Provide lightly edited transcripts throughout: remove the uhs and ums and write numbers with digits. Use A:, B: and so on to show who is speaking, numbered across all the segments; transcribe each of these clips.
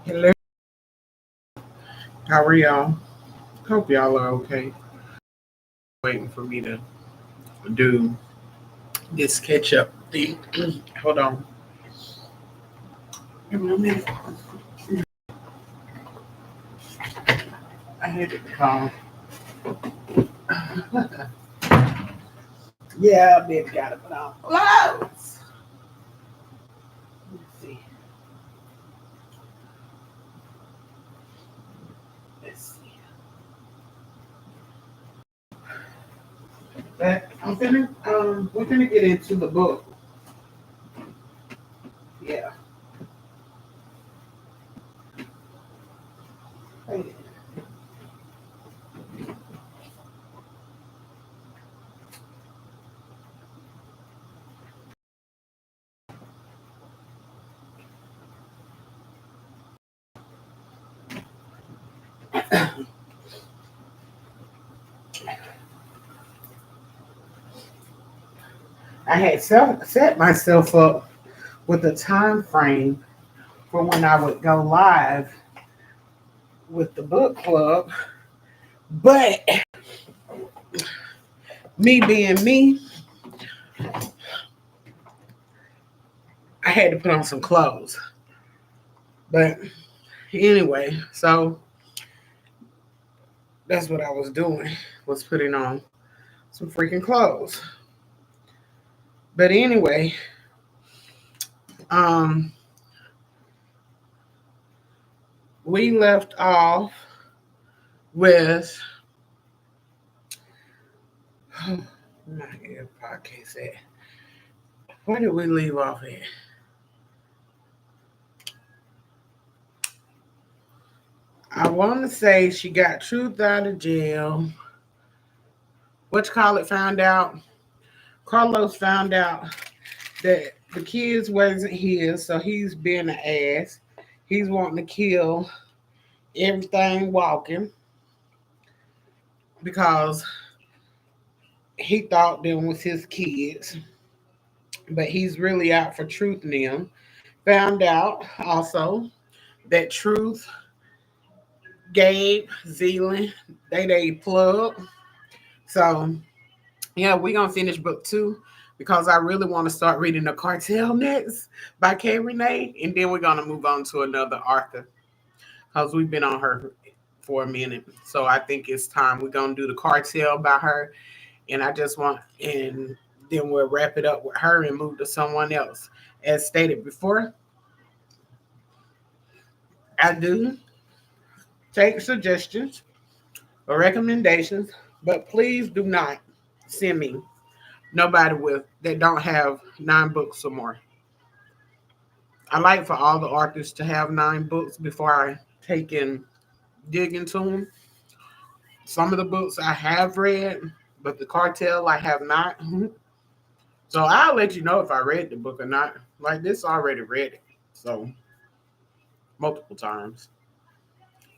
A: Hello, how are y'all? Hope y'all are okay. Waiting for me to do this catch up thing. Hold on. Give me a minute. I had to call. Yeah, baby, gotta put on clothes. Let's see. Let's see. But we're gonna get into the book. Yeah. I had set myself up with a time frame for when I would go live with the book club, but me being me, I had to put on some clothes. But anyway, so that's what I was doing, was putting on some freaking clothes. But anyway, um, we left off with my podcast at. Where did we leave off at? I want to say she got Truth out of jail. What you call it? Found out. Carlos found out that the kids wasn't his, so he's being an ass. He's wanting to kill everything walking because he thought them was his kids, but he's really out for Truth and them. Found out also that Truth, Gabe, Zealand, they plug. So yeah, we're gonna finish book two because I really want to start reading the Cartel next by Kay Renee, and then we're gonna move on to another Arthur because we've been on her for a minute. So I think it's time we're gonna do the Cartel by her, and I just want and then we'll wrap it up with her and move to someone else. As stated before, I do take suggestions or recommendations, but please do not send me nobody with that don't have 9 books or more. I like for all the authors to have 9 books before I take and dig into them. Some of the books I have read, but the cartel I have not. So I'll let you know if I read the book or not. Like this, I already read it, so multiple times.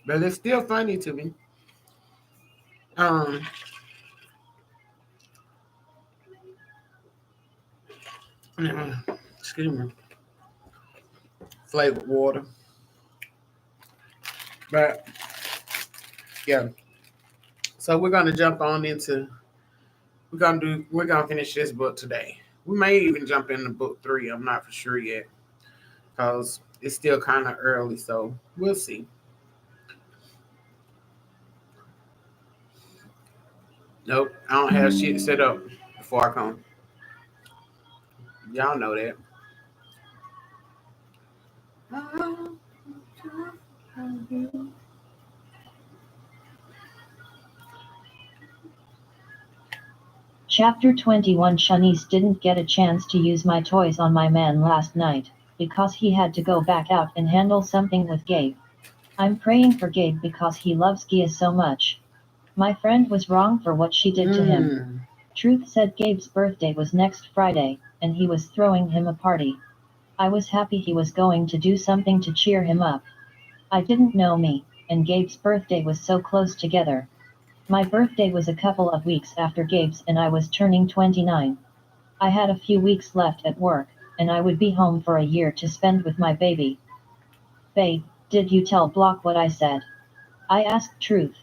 A: But it's still funny to me. Um, excuse me, flavored water. But yeah, so we're gonna jump on into we're gonna finish this book today. We may even jump into book three. I'm not for sure yet because it's still kind of early, so we'll see. Nope, I don't have shit set up before I come. Y'all know that.
B: Chapter 21 Shanice didn't get a chance to use my toys on my man last night, because he had to go back out and handle something with Gabe. I'm praying for Gabe because he loves Gia so much. My friend was wrong for what she did to him.
A: Mm.
B: Truth said Gabe's birthday was next Friday, and he was throwing him a party. I was happy he was going to do something to cheer him up. I didn't know me, and Gabe's birthday was so close together. My birthday was a couple of weeks after Gabe's and I was turning 29. I had a few weeks left at work, and I would be home for a year to spend with my baby. Babe, Did you tell Block what I said? I asked Truth.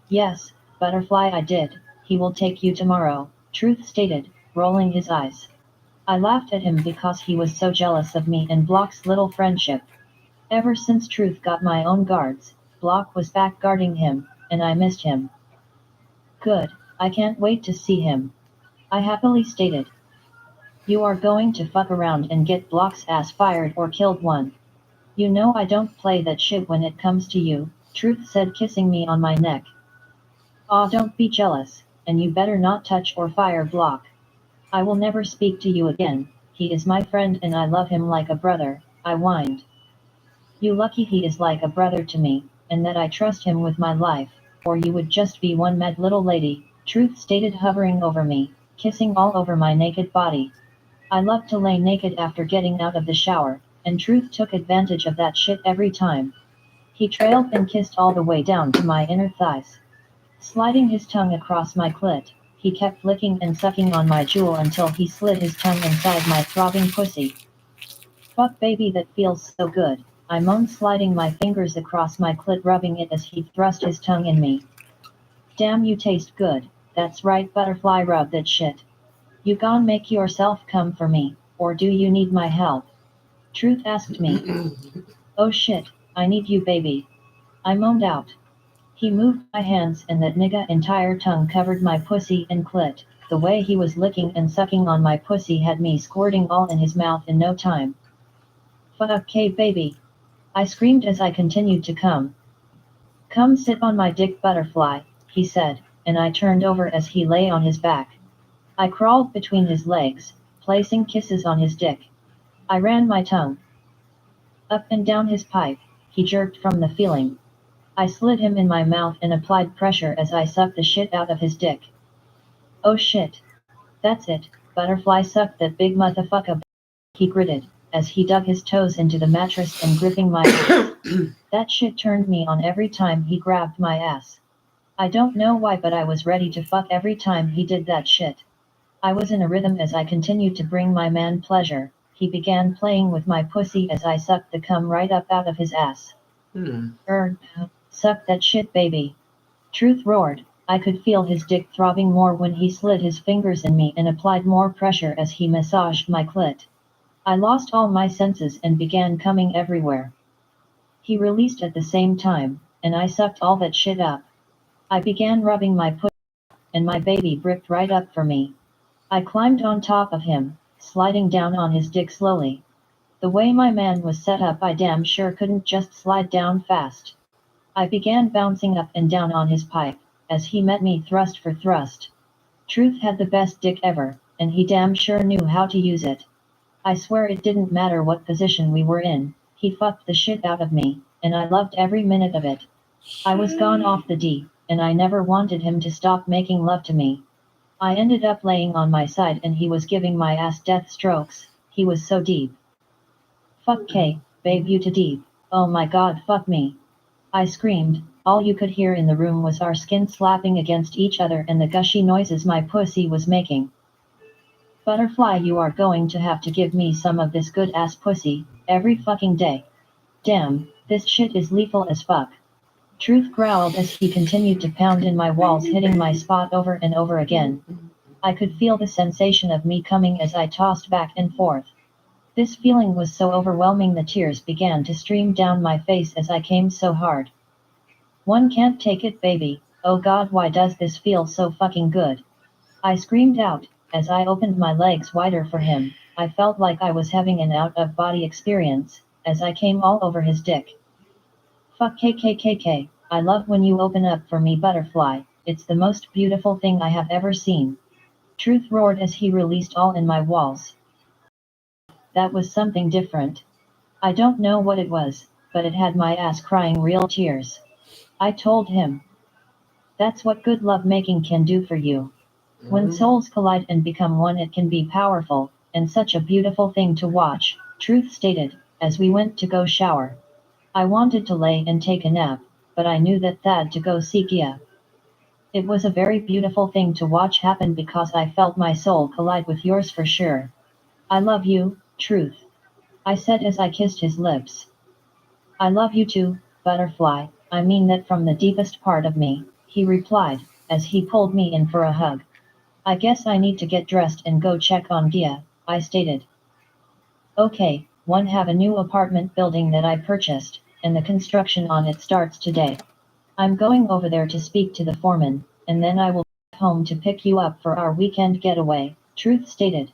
B: Yes, Butterfly, I did. He will take you tomorrow, Truth stated, rolling his eyes. I laughed at him because he was so jealous of me and Block's little friendship. Ever since Truth got my own guards, Block was back guarding him, and I missed him. Good, I can't wait to see him. I happily stated. You are going to fuck around and get Block's ass fired or killed one. You know I don't play that shit when it comes to you, Truth said, kissing me on my neck. Aw, don't be jealous, and you better not touch or fire Block. I will never speak to you again, he is my friend and I love him like a brother, I whined. You lucky he is like a brother to me, and that I trust him with my life, or you would just be one mad little lady, Truth stated, hovering over me, kissing all over my naked body. I love to lay naked after getting out of the shower, and Truth took advantage of that shit every time. He trailed and kissed all the way down to my inner thighs. Sliding his tongue across my clit, he kept licking and sucking on my jewel until he slid his tongue inside my throbbing pussy. Fuck baby, that feels so good, I moaned, sliding my fingers across my clit, rubbing it as he thrust his tongue in me. Damn, you taste good, that's right Butterfly, rub that shit. You gon' make yourself come for me, or do you need my help? Truth asked me. Oh shit, I need you baby. I moaned out. He moved my hands and that nigga entire tongue covered my pussy and clit. The way he was licking and sucking on my pussy had me squirting all in his mouth in no time. Fuck baby. I screamed as I continued to come. Come sit on my dick Butterfly, he said, and I turned over as he lay on his back. I crawled between his legs, placing kisses on his dick. I ran my tongue up and down his pipe. He jerked from the feeling. I slid him in my mouth and applied pressure as I sucked the shit out of his dick. Oh shit. That's it, Butterfly, suck that big motherfucker, he gritted, as he dug his toes into the mattress and gripping my ass. That shit turned me on every time he grabbed my ass. I don't know why, but I was ready to fuck every time he did that shit. I was in a rhythm as I continued to bring my man pleasure. He began playing with my pussy as I sucked the cum right up out of his ass. Suck that shit baby. Truth roared. I could feel his dick throbbing more when he slid his fingers in me and applied more pressure as he massaged my clit. I lost all my senses and began coming everywhere. He released at the same time, and I sucked all that shit up. I began rubbing my pussy, and my baby bricked right up for me. I climbed on top of him, sliding down on his dick slowly. The way my man was set up, I damn sure couldn't just slide down fast. I began bouncing up and down on his pipe, as he met me thrust for thrust. Truth had the best dick ever, and he damn sure knew how to use it. I swear it didn't matter what position we were in, he fucked the shit out of me, and I loved every minute of it. I was gone off the D, and I never wanted him to stop making love to me. I ended up laying on my side and he was giving my ass death strokes, he was so deep. Fuck K, babe, you too deep, oh my god, fuck me. I screamed. All you could hear in the room was our skin slapping against each other and the gushy noises my pussy was making. Butterfly, you are going to have to give me some of this good ass pussy, every fucking day. Damn, this shit is lethal as fuck. Truth growled as he continued to pound in my walls, hitting my spot over and over again. I could feel the sensation of me coming as I tossed back and forth. This feeling was so overwhelming the tears began to stream down my face as I came so hard. One can't take it baby, oh god, why does this feel so fucking good? I screamed out, as I opened my legs wider for him. I felt like I was having an out-of-body experience, as I came all over his dick. Fuck KKKK, I love when you open up for me Butterfly, it's the most beautiful thing I have ever seen. Truth roared as he released all in my walls. That was something different. I don't know what it was, but it had my ass crying real tears. I told him. That's what good lovemaking can do for you. When souls collide and become one, it can be powerful, and such a beautiful thing to watch, Truth stated, as we went to go shower. I wanted to lay and take a nap, but I knew that Thad to go see Gia. It was a very beautiful thing to watch happen because I felt my soul collide with yours for sure. I love you, Truth. I said as I kissed his lips. I love you too, butterfly, I mean that from the deepest part of me, he replied, as he pulled me in for a hug. I guess I need to get dressed and go check on Gia, I stated. Okay, one have a new apartment building that I purchased, and the construction on it starts today. I'm going over there to speak to the foreman, and then I will be home to pick you up for our weekend getaway, Truth stated.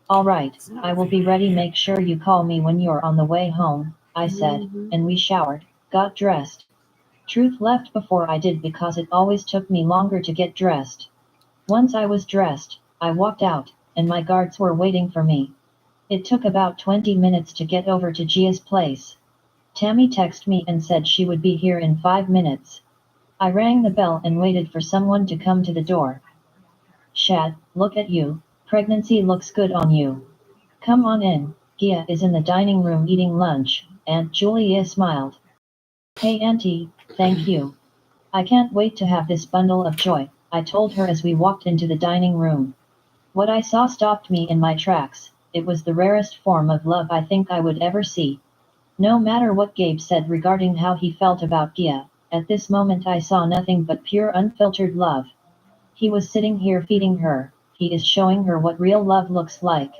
B: Alright, I will be ready. Make sure you call me when you're on the way home, I said, and we showered, got dressed. Truth left before I did because it always took me longer to get dressed. Once I was dressed, I walked out, and my guards were waiting for me. It took about 20 minutes to get over to Gia's place. Tammy texted me and said she would be here in 5 minutes. I rang the bell and waited for someone to come to the door. Shad, look at you, pregnancy looks good on you. Come on in, Gia is in the dining room eating lunch, Aunt Julia smiled. Hey auntie, thank you. I can't wait to have this bundle of joy, I told her as we walked into the dining room. What I saw stopped me in my tracks. It was the rarest form of love I think I would ever see. No matter what Gabe said regarding how he felt about Gia, at this moment I saw nothing but pure unfiltered love. He was sitting here feeding her, he is showing her what real love looks like.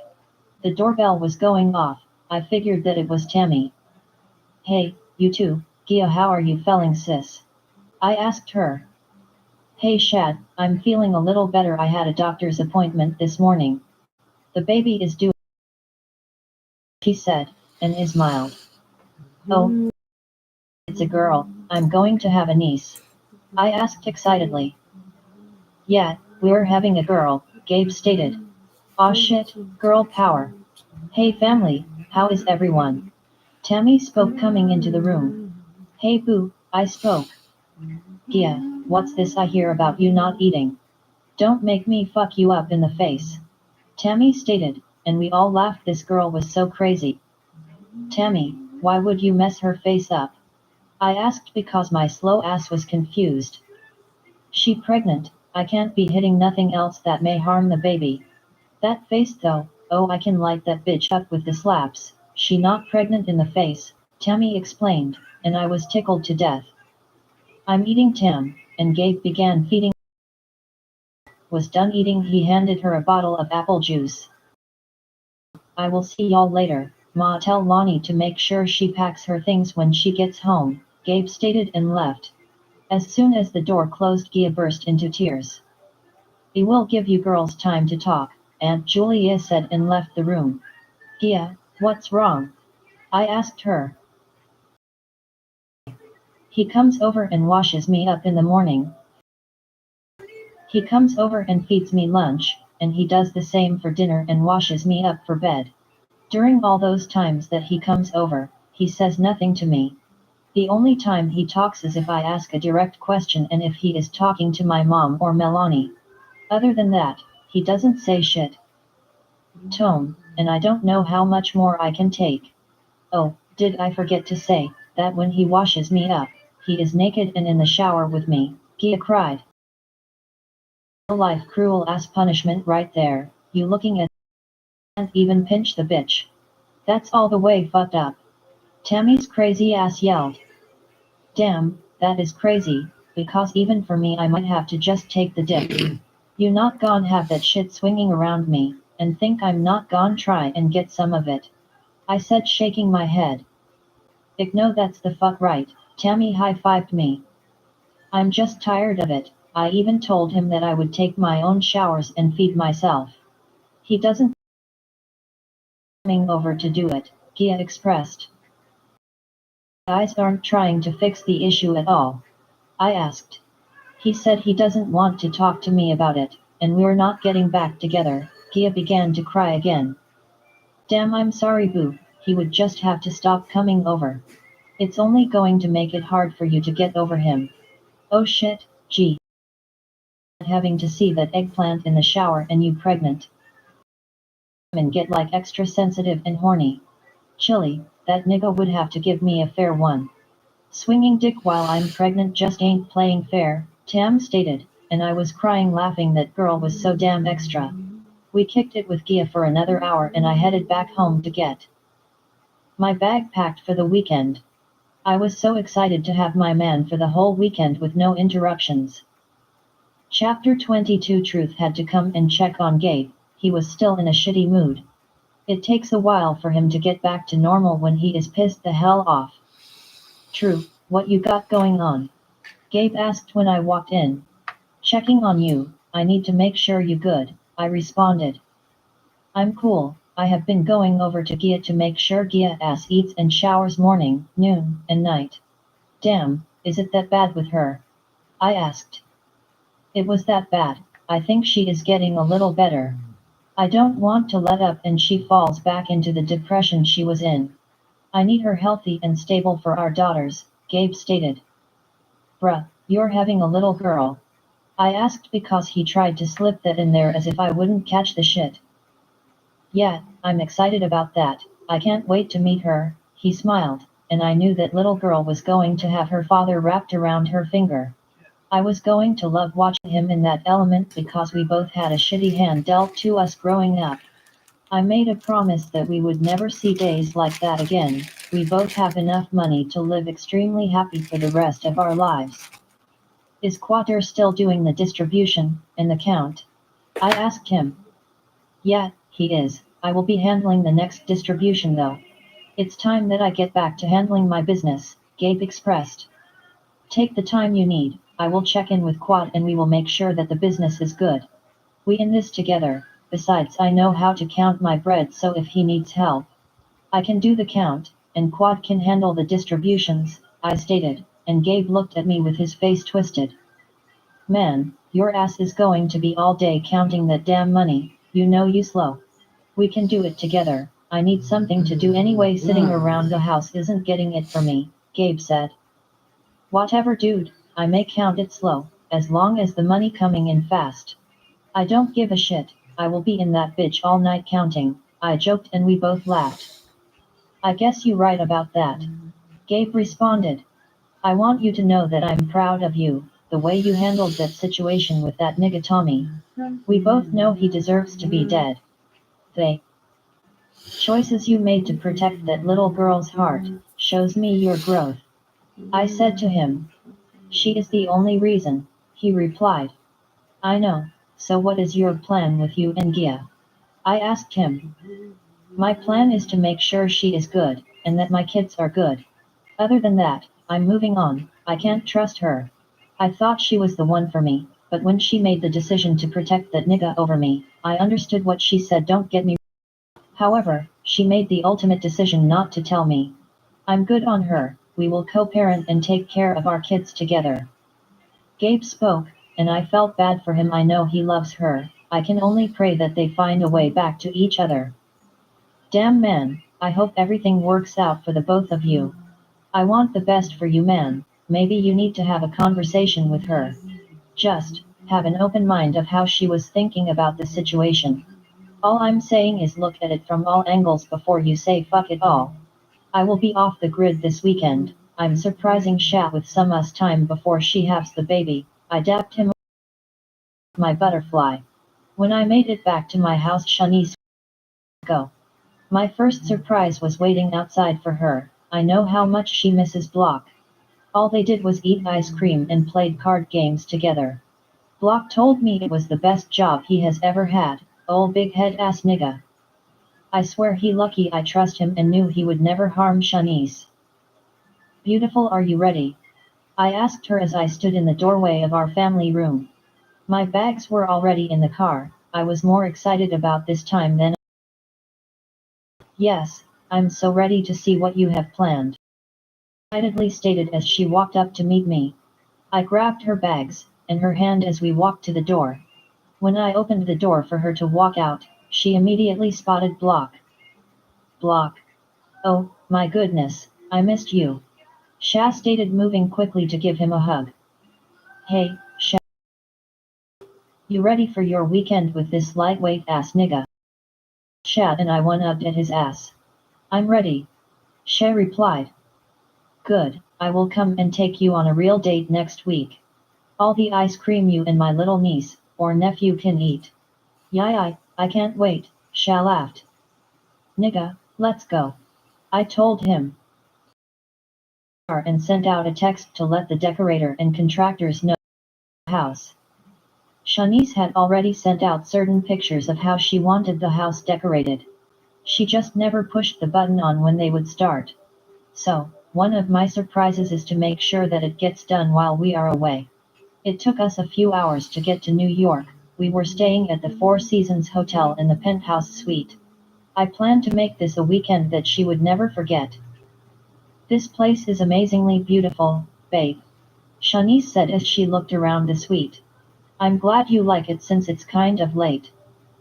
B: The doorbell was going off, I figured that it was Tammy. Hey, you two, Gia, how are you feeling, sis? I asked her. Hey Shad, I'm feeling a little better. I had a doctor's appointment this morning. The baby is due, she said, and is mild. Oh, it's a girl, I'm going to have a niece. I asked excitedly. Yeah, we're having a girl, Gabe stated. Aw shit, girl power. Hey family, how is everyone? Tammy spoke coming into the room. Hey boo, I spoke. Gia, what's this I hear about you not eating? Don't make me fuck you up in the face. Tammy stated, and we all laughed. This girl was so crazy. Tammy, why would you mess her face up? I asked because my slow ass was confused. She pregnant, I can't be hitting nothing else that may harm the baby. That face though, oh I can light that bitch up with the slaps. She not pregnant in the face, Tammy explained, and I was tickled to death. I'm eating Tam, and Gabe began feeding. Was done eating, he handed her a bottle of apple juice. I will see y'all later, Ma, tell Lonnie to make sure she packs her things when she gets home, Gabe stated and left. As soon as the door closed, Gia burst into tears. I will give you girls time to talk, Aunt Julia said and left the room. Gia, what's wrong? I asked her. He comes over and washes me up in the morning. He comes over and feeds me lunch, and he does the same for dinner and washes me up for bed. During all those times that he comes over, he says nothing to me. The only time he talks is if I ask a direct question and if he is talking to my mom or Melanie. Other than that, he doesn't say shit. Tone, and I don't know how much more I can take. Oh, did I forget to say, that when he washes me up, he is naked and in the shower with me, Gia cried. Life cruel ass punishment right there, you looking at can't even pinch the bitch. That's all the way fucked up. Tammy's crazy ass yelled. Damn, that is crazy, because even for me I might have to just take the dip. You not gon' have that shit swinging around me, and think I'm not gon' try and get some of it. I said shaking my head. No, that's the fuck right, Tammy high-fived me. I'm just tired of it, I even told him that I would take my own showers and feed myself. He doesn't coming over to do it, Gia expressed. Guys aren't trying to fix the issue at all. I asked. He said he doesn't want to talk to me about it, and we're not getting back together. Gia began to cry again. Damn, I'm sorry boo, he would just have to stop coming over. It's only going to make it hard for you to get over him. Oh shit, gee. Having to see that eggplant in the shower and you pregnant. And get like extra sensitive and horny. Chilly, that nigga would have to give me a fair one. Swinging dick while I'm pregnant just ain't playing fair, Tam stated, and I was crying laughing. That girl was so damn extra. We kicked it with Gia for another hour and I headed back home to get my bag packed for the weekend. I was so excited to have my man for the whole weekend with no interruptions. Chapter 22. Truth had to come and check on Gabe. He was still in a shitty mood. It takes a while for him to get back to normal when he is pissed the hell off. True, what you got going on? Gabe asked when I walked in. Checking on you, I need to make sure you good, I responded. I'm cool, I have been going over to Gia to make sure Gia ass eats and showers morning, noon, and night. Damn, is it that bad with her? I asked. It was that bad, I think she is getting a little better. I don't want to let up and she falls back into the depression she was in. I need her healthy and stable for our daughters, Gabe stated. Bruh, you're having a little girl? I asked because he tried to slip that in there as if I wouldn't catch the shit. Yeah, I'm excited about that, I can't wait to meet her, he smiled, and I knew that little girl was going to have her father wrapped around her finger. I was going to love watching him in that element because we both had a shitty hand dealt to us growing up. I made a promise that we would never see days like that again. We both have enough money to live extremely happy for the rest of our lives. Is Quater still doing the distribution and the count? I asked him. Yeah, he is. I will be handling the next distribution though. It's time that I get back to handling my business, Gabe expressed. Take the time you need, I will check in with Quad and we will make sure that the business is good. We in this together, besides I know how to count my bread so if he needs help, I can do the count, and Quad can handle the distributions, I stated, and Gabe looked at me with his face twisted. Man, your ass is going to be all day counting that damn money, you know you slow. We can do it together, I need something to do anyway sitting around the house isn't getting it for me, Gabe said. Whatever dude, I may count it slow, as long as the money coming in fast. I don't give a shit, I will be in that bitch all night counting, I joked and we both laughed. I guess you right about that. Gabe responded. I want you to know that I'm proud of you, the way you handled that situation with that nigga Tommy. We both know he deserves to be dead. The choices you made to protect that little girl's heart shows me your growth. I said to him. She is the only reason, he replied. I know, so what is your plan with you and Gia? I asked him. My plan is to make sure she is good, and that my kids are good. Other than that, I'm moving on, I can't trust her. I thought she was the one for me, but when she made the decision to protect that nigga over me, I understood what she said, don't get me. However, she made the ultimate decision not to tell me. I'm good on her, we will co-parent and take care of our kids together. Gabe spoke, and I felt bad for him. I know he loves her, I can only pray that they find a way back to each other. Damn man, I hope everything works out for the both of you. I want the best for you man, maybe you need to have a conversation with her. Just, have an open mind of how she was thinking about the situation. All I'm saying is look at it from all angles before you say fuck it all. I will be off the grid this weekend, I'm surprising Shat with some us time before she has the baby, I dapped him my butterfly. When I made it back to my house Shanice go. My first surprise was waiting outside for her, I know how much she misses Block. All they did was eat ice cream and played card games together. Block told me it was the best job he has ever had, ol' big head ass nigga. I swear he lucky I trust him and knew he would never harm Shanice. Beautiful, are you ready? I asked her as I stood in the doorway of our family room. My bags were already in the car, I was more excited about this time than Yes, I'm so ready to see what you have planned. Excitedly stated as she walked up to meet me. I grabbed her bags, and her hand as we walked to the door. When I opened the door for her to walk out, she immediately spotted Block. Block. Oh, my goodness, I missed you. Sha stated moving quickly to give him a hug. Hey, Sha. You ready for your weekend with this lightweight ass nigga? Sha and I one-upped at his ass. I'm ready. Sha replied. Good, I will come and take you on a real date next week. All the ice cream you and my little niece, or nephew can eat. Yai, I can't wait, Sha laughed. Nigga, let's go. I told him. and sent out a text to let the decorator and contractors know the house. Shanice had already sent out certain pictures of how she wanted the house decorated. She just never pushed the button on when they would start. So, one of my surprises is to make sure that it gets done while we are away. It took us a few hours to get to New York. We were staying at the Four Seasons Hotel in the penthouse suite. I planned to make this a weekend that she would never forget. This place is amazingly beautiful, babe. Shanice said as she looked around the suite. I'm glad you like it since it's kind of late.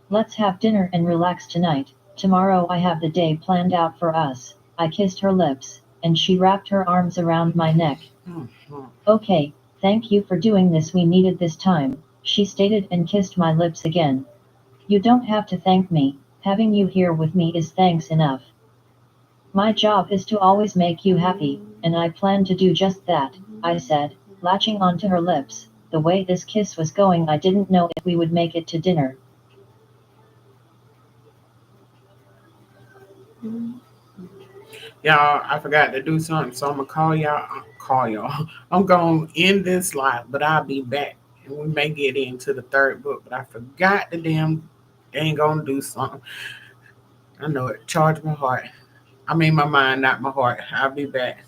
B: Let's have dinner and relax tonight. Tomorrow I have the day planned out for us. I kissed her lips, and she wrapped her arms around my neck.
A: Mhm.
B: Okay, thank you for doing this. We needed this time, she stated and kissed my lips again. You don't have to thank me. Having you here with me is thanks enough. My job is to always make you happy, and I plan to do just that, I said, latching onto her lips. The way this kiss was going, I didn't know if we would make it to dinner.
A: Y'all, I forgot to do something, so I'm gonna call y'all. Call y'all. I'm gonna end this live, but I'll be back, and we may get into the third book. But I forgot the damn thing. Gonna do something. I know it. Charge my heart. I mean my mind, not my heart. I'll be back.